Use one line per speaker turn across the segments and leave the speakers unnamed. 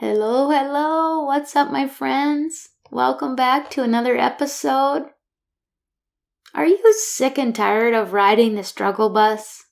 Hello, hello. What's up, my friends? Welcome back to another episode. Are you sick and tired of riding the struggle bus?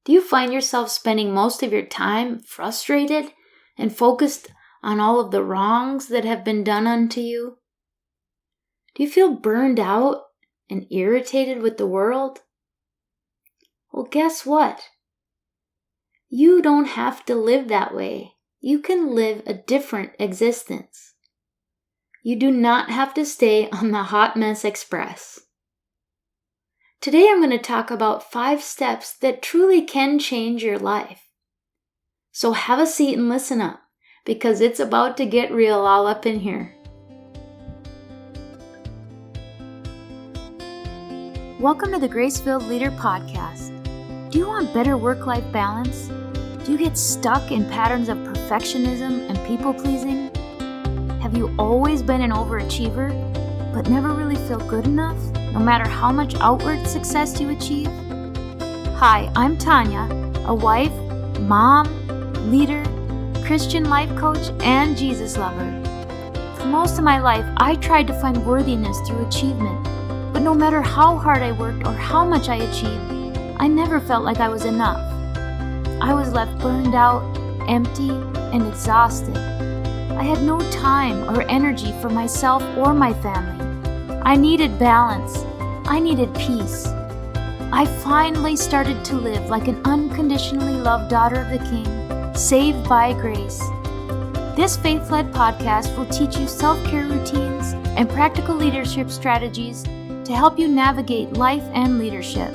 Do you find yourself spending most of your time frustrated and focused on all of the wrongs that have been done unto you? Do you feel burned out and irritated with the world? Well, guess what? You don't have to live that way. You can live a different existence. You do not have to stay on the hot mess express. Today I'm going to talk about 5 steps that truly can change your life. So have a seat and listen up, because it's about to get real all up in here.
Welcome to the Grace-Filled Leader Podcast. Do you want better work-life balance? Do you get stuck in patterns of perfectionism and people-pleasing? Have you always been an overachiever, but never really feel good enough, no matter how much outward success you achieve? Hi, I'm Tanya, a wife, mom, leader, Christian life coach, and Jesus lover. For most of my life, I tried to find worthiness through achievement, but no matter how hard I worked or how much I achieved, I never felt like I was enough. I was left burned out, empty, and exhausted. I had no time or energy for myself or my family. I needed balance. I needed peace. I finally started to live like an unconditionally loved daughter of the King, saved by grace. This faith-led podcast will teach you self-care routines and practical leadership strategies to help you navigate life and leadership.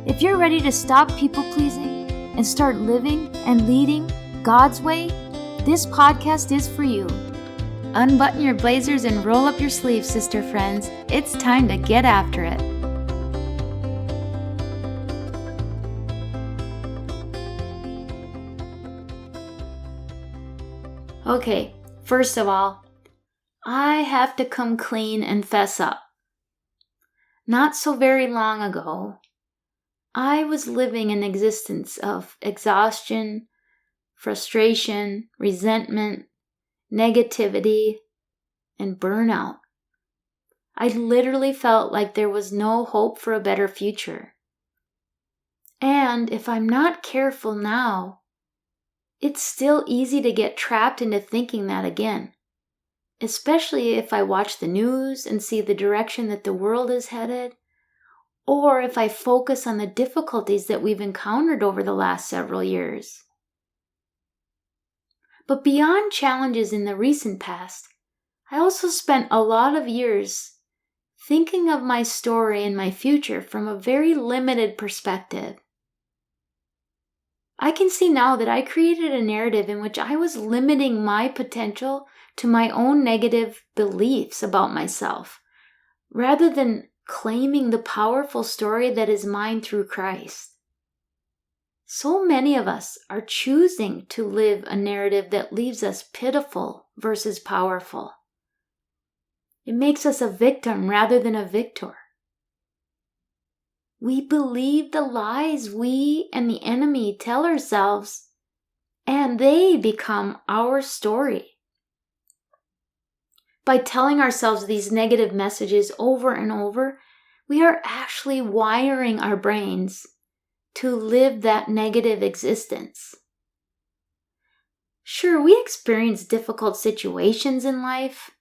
If you're ready to stop people-pleasing and start living and leading God's way, this podcast is for you. Unbutton your blazers and roll up your sleeves, sister friends. It's time to get after it.
Okay, first of all, I have to come clean and fess up. Not so very long ago, I was living an existence of exhaustion, frustration, resentment, negativity, and burnout. I literally felt like there was no hope for a better future. And if I'm not careful now, it's still easy to get trapped into thinking that again, especially if I watch the news and see the direction that the world is headed, or if I focus on the difficulties that we've encountered over the last several years. But beyond challenges in the recent past, I also spent a lot of years thinking of my story and my future from a very limited perspective. I can see now that I created a narrative in which I was limiting my potential to my own negative beliefs about myself, rather than claiming the powerful story that is mine through Christ. So many of us are choosing to live a narrative that leaves us pitiful versus powerful. It makes us a victim rather than a victor. We believe the lies we and the enemy tell ourselves, and they become our story. By telling ourselves these negative messages over and over, we are actually wiring our brains to live that negative existence. Sure, we experience difficult situations in life,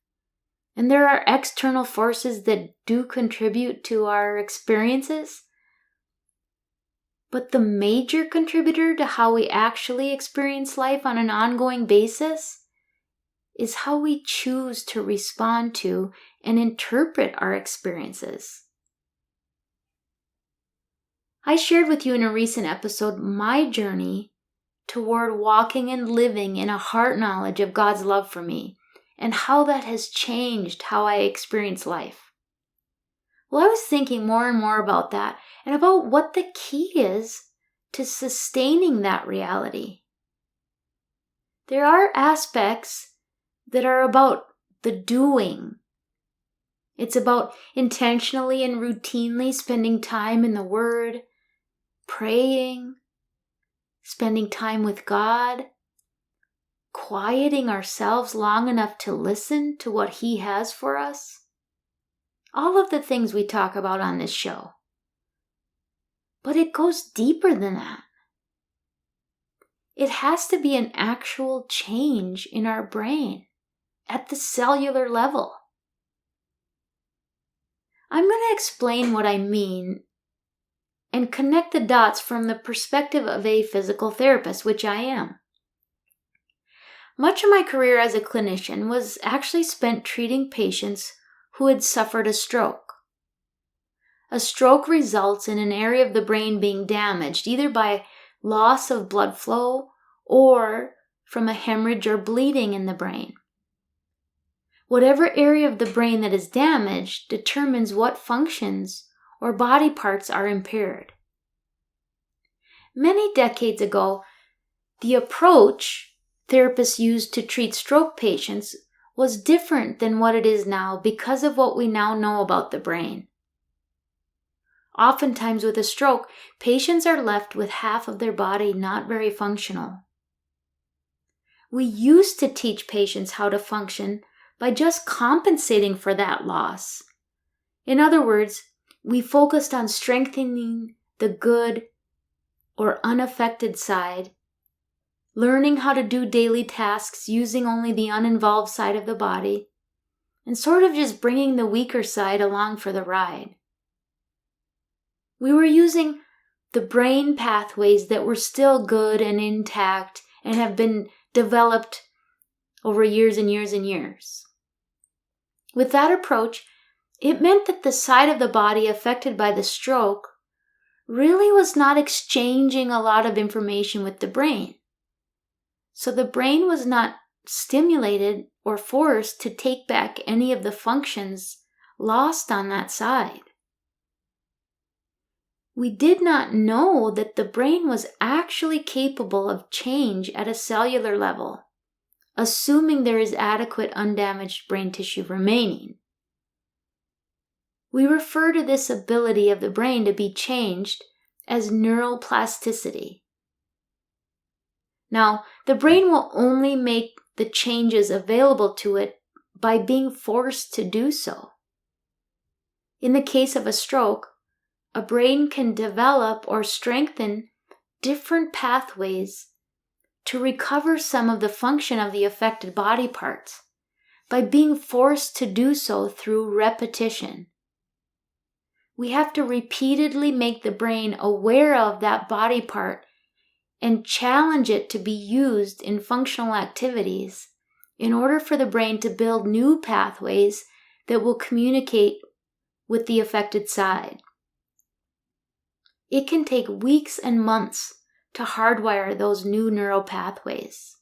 and there are external forces that do contribute to our experiences. But the major contributor to how we actually experience life on an ongoing basis is how we choose to respond to and interpret our experiences. I shared with you in a recent episode my journey toward walking and living in a heart knowledge of God's love for me and how that has changed how I experience life. Well, I was thinking more and more about that and about what the key is to sustaining that reality. There are aspects that are about the doing. It's about intentionally and routinely spending time in the Word, praying, spending time with God, quieting ourselves long enough to listen to what He has for us? All of the things we talk about on this show. But it goes deeper than that. It has to be an actual change in our brain at the cellular level. I'm going to explain what I mean and connect the dots from the perspective of a physical therapist, which I am. Much of my career as a clinician was actually spent treating patients who had suffered a stroke. A stroke results in an area of the brain being damaged, either by loss of blood flow or from a hemorrhage or bleeding in the brain. Whatever area of the brain that is damaged determines what functions or body parts are impaired. Many decades ago, the approach therapists used to treat stroke patients was different than what it is now because of what we now know about the brain. Oftentimes with a stroke, patients are left with half of their body not very functional. We used to teach patients how to function by just compensating for that loss. In other words, we focused on strengthening the good or unaffected side, learning how to do daily tasks using only the uninvolved side of the body, and sort of just bringing the weaker side along for the ride. We were using the brain pathways that were still good and intact and have been developed over years and years and years. With that approach, it meant that the side of the body affected by the stroke really was not exchanging a lot of information with the brain. So the brain was not stimulated or forced to take back any of the functions lost on that side. We did not know that the brain was actually capable of change at a cellular level, assuming there is adequate undamaged brain tissue remaining. We refer to this ability of the brain to be changed as neuroplasticity. Now, the brain will only make the changes available to it by being forced to do so. In the case of a stroke, a brain can develop or strengthen different pathways to recover some of the function of the affected body parts by being forced to do so through repetition. We have to repeatedly make the brain aware of that body part and challenge it to be used in functional activities in order for the brain to build new pathways that will communicate with the affected side. It can take weeks and months to hardwire those new neural pathways.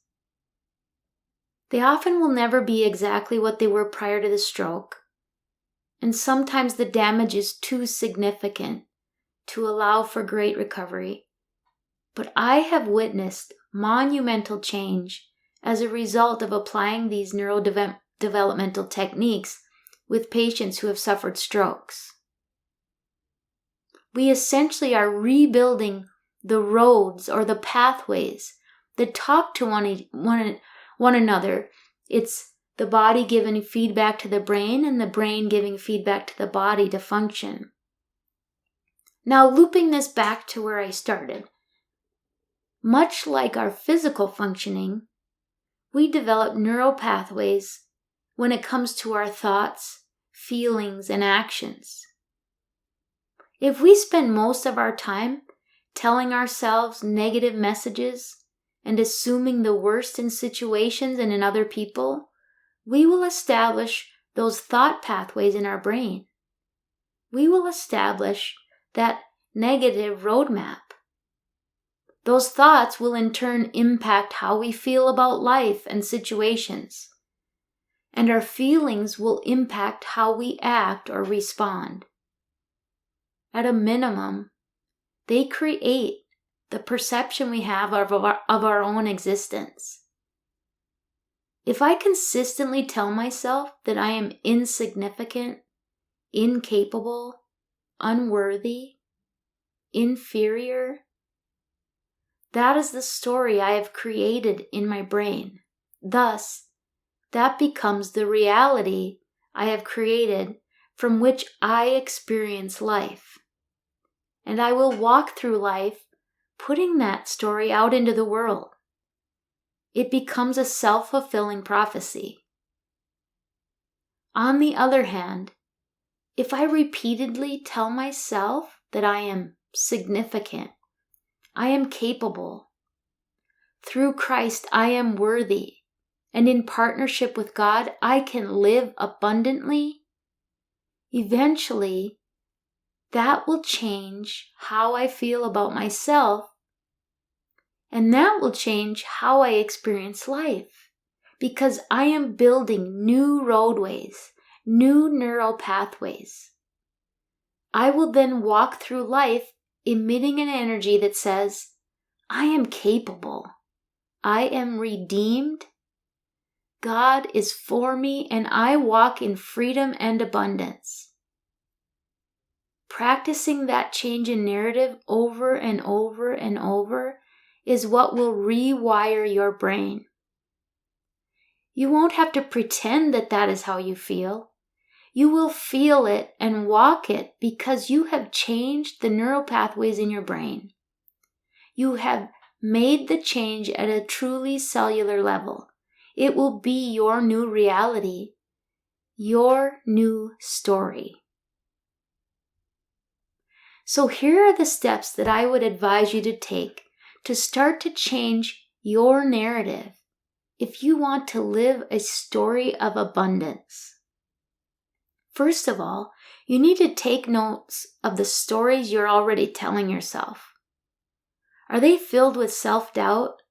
They often will never be exactly what they were prior to the stroke, and sometimes the damage is too significant to allow for great recovery. But I have witnessed monumental change as a result of applying these neurodevelopmental techniques with patients who have suffered strokes. We essentially are rebuilding the roads or the pathways that talk to one another. It's the body giving feedback to the brain and the brain giving feedback to the body to function. Now, looping this back to where I started. Much like our physical functioning, we develop neural pathways when it comes to our thoughts, feelings, and actions. If we spend most of our time telling ourselves negative messages and assuming the worst in situations and in other people, we will establish those thought pathways in our brain. We will establish that negative roadmap. Those thoughts will in turn impact how we feel about life and situations, and our feelings will impact how we act or respond. At a minimum, they create the perception we have of our own existence. If I consistently tell myself that I am insignificant, incapable, unworthy, inferior, that is the story I have created in my brain. Thus, that becomes the reality I have created from which I experience life. And I will walk through life putting that story out into the world. It becomes a self-fulfilling prophecy. On the other hand, if I repeatedly tell myself that I am significant, I am capable, through Christ I am worthy, and in partnership with God I can live abundantly, eventually that will change how I feel about myself, and that will change how I experience life, because I am building new roadways, new neural pathways. I will then walk through life emitting an energy that says, I am capable, I am redeemed, God is for me, and I walk in freedom and abundance. Practicing that change in narrative over and over and over is what will rewire your brain. You won't have to pretend that that is how you feel. You will feel it and walk it because you have changed the neural pathways in your brain. You have made the change at a truly cellular level. It will be your new reality, your new story. So here are the steps that I would advise you to take to start to change your narrative if you want to live a story of abundance. First of all, you need to take notes of the stories you're already telling yourself. Are they filled with self-doubt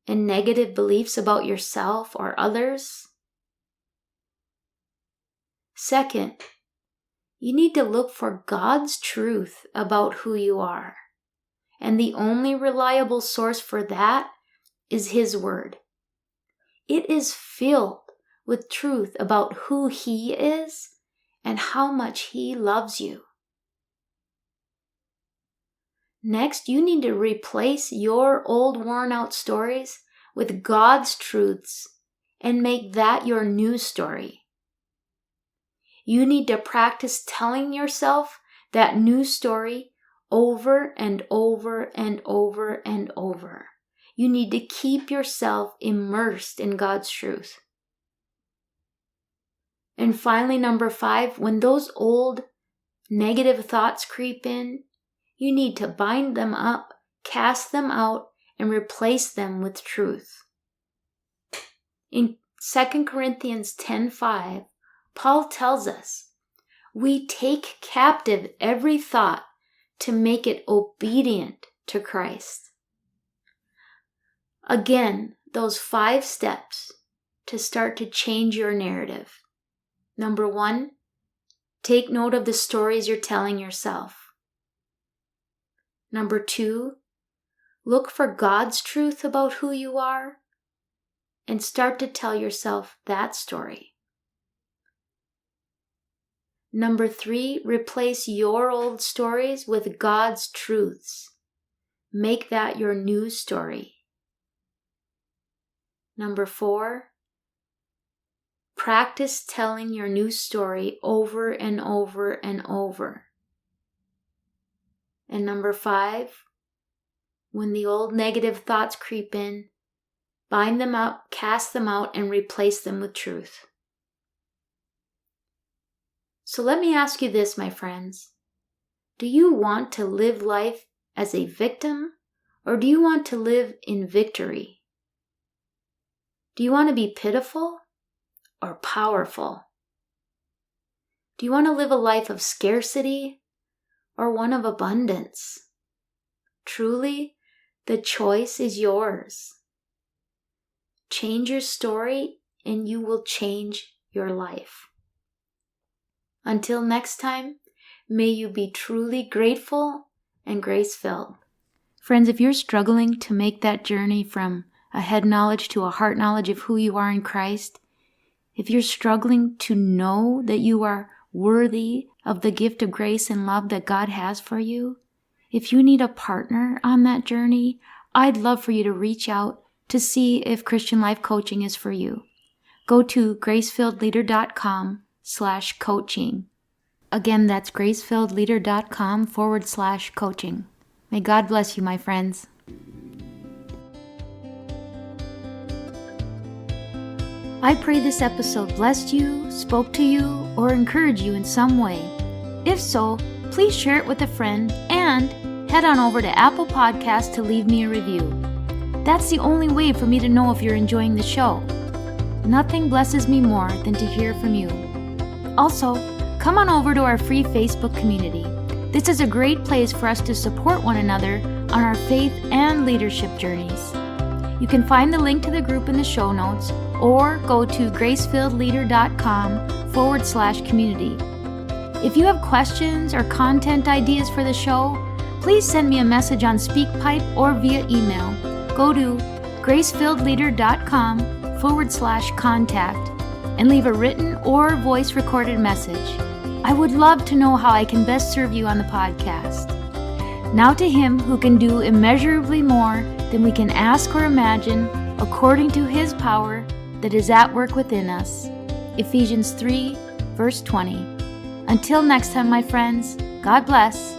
and negative beliefs about yourself or others? Second, you need to look for God's truth about who you are. And the only reliable source for that is His Word. It is filled with truth about who He is and how much He loves you. Next, you need to replace your old worn-out stories with God's truths and make that your new story. You need to practice telling yourself that new story over and over and over and over. You need to keep yourself immersed in God's truth. And finally, number 5, when those old negative thoughts creep in, you need to bind them up, cast them out, and replace them with truth. In 2 Corinthians 10:5, Paul tells us, we take captive every thought to make it obedient to Christ. Again, those 5 steps to start to change your narrative. Number 1, take note of the stories you're telling yourself. Number 2, look for God's truth about who you are and start to tell yourself that story. Number 3, replace your old stories with God's truths. Make that your new story. Number 4, practice telling your new story over and over and over. And number 5, when the old negative thoughts creep in, bind them up, cast them out, and replace them with truth. So let me ask you this, my friends. Do you want to live life as a victim, or do you want to live in victory? Do you want to be pitiful or powerful? Do you want to live a life of scarcity or one of abundance? Truly, the choice is yours. Change your story and you will change your life. Until next time, may you be truly grateful and grace-filled. Friends, if you're struggling to make that journey from a head knowledge to a heart knowledge of who you are in Christ, if you're struggling to know that you are worthy of the gift of grace and love that God has for you, if you need a partner on that journey, I'd love for you to reach out
to see if Christian life coaching is for you. Go to gracefilledleader.com/coaching. Again, that's gracefilledleader.com/coaching. May God bless you, my friends. I pray this episode blessed you, spoke to you, or encouraged you in some way. If so, please share it with a friend and head on over to Apple Podcasts to leave me a review. That's the only way for me to know if you're enjoying the show. Nothing blesses me more than to hear from you. Also, come on over to our free Facebook community. This is a great place for us to support one another on our faith and leadership journeys. You can find the link to the group in the show notes or go to gracefilledleader.com/community. If you have questions or content ideas for the show, please send me a message on SpeakPipe or via email. Go to gracefilledleader.com/contact and leave a written or voice recorded message. I would love to know how I can best serve you on the podcast. Now to Him who can do immeasurably more than we can ask or imagine, according to His power that is at work within us. Ephesians 3, verse 20. Until next time, my friends, God bless.